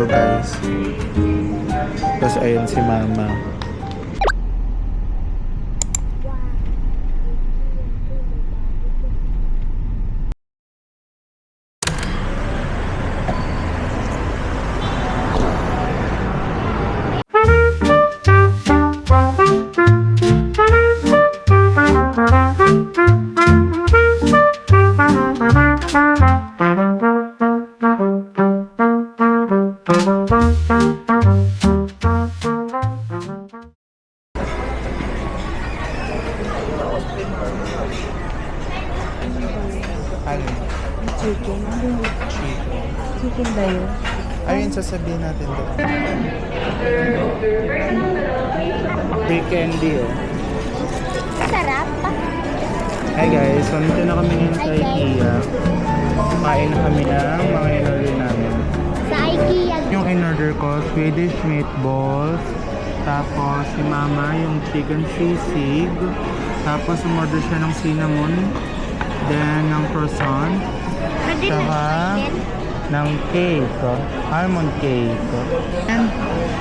ko guys. Tapos ayun si mama. Chicken? Chicken ba yun? Ayun, sasabihin natin doon. Free candy oh. Sarap. Hi guys, so nandito na kami ngayon sa IKEA. Kumain na kami ng mga in-order namin. Sa IKEA. Yung in-order ko, Swedish meatballs. Tapos si mama yung chicken sisig. Tapos umorder siya ng cinnamon. Then ng croissant. Saka ng cake. Almond cake. And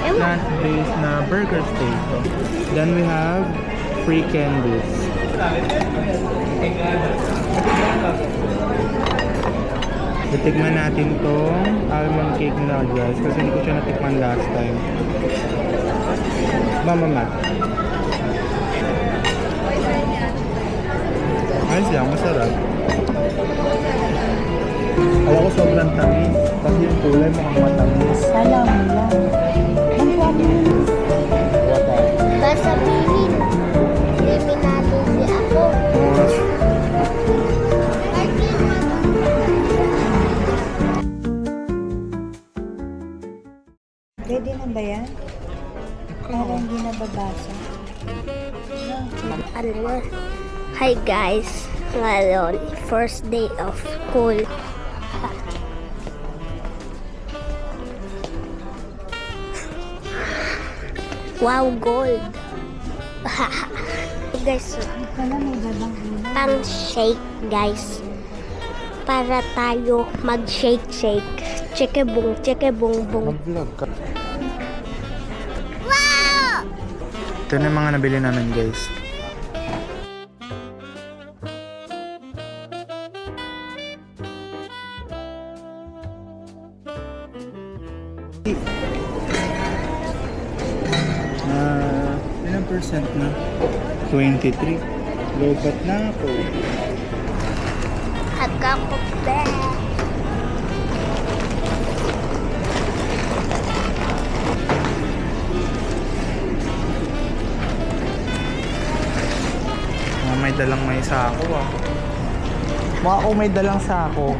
plant-based na burger steak. Then we have free candies. Titikman natin tong almond cake na guys kasi hindi ko siya natikman last time. Mama. Ayos lang, masarap. Alam ko sobrang tamis kasi yung kulay mukhang matamis. Alam mo lang. Ang sabi mo. Wata. Sasabihin, liminado si ako. Ready na ba yan? Parang hindi nababasa. Ano na? Hi guys, ngayon, first day of school. Wow, gold. Guys, Pala may babang ulo. pang shake guys. Para tayo mag-shake. Cheke-bong, cheke-bong-bong. Mag-vlog ka. Ito na yung mga nabili namin guys. Ilang percent na? 23. Lobat na ako. Agkakupe. May dalang may sako ah. Mukha ko may dalang sako.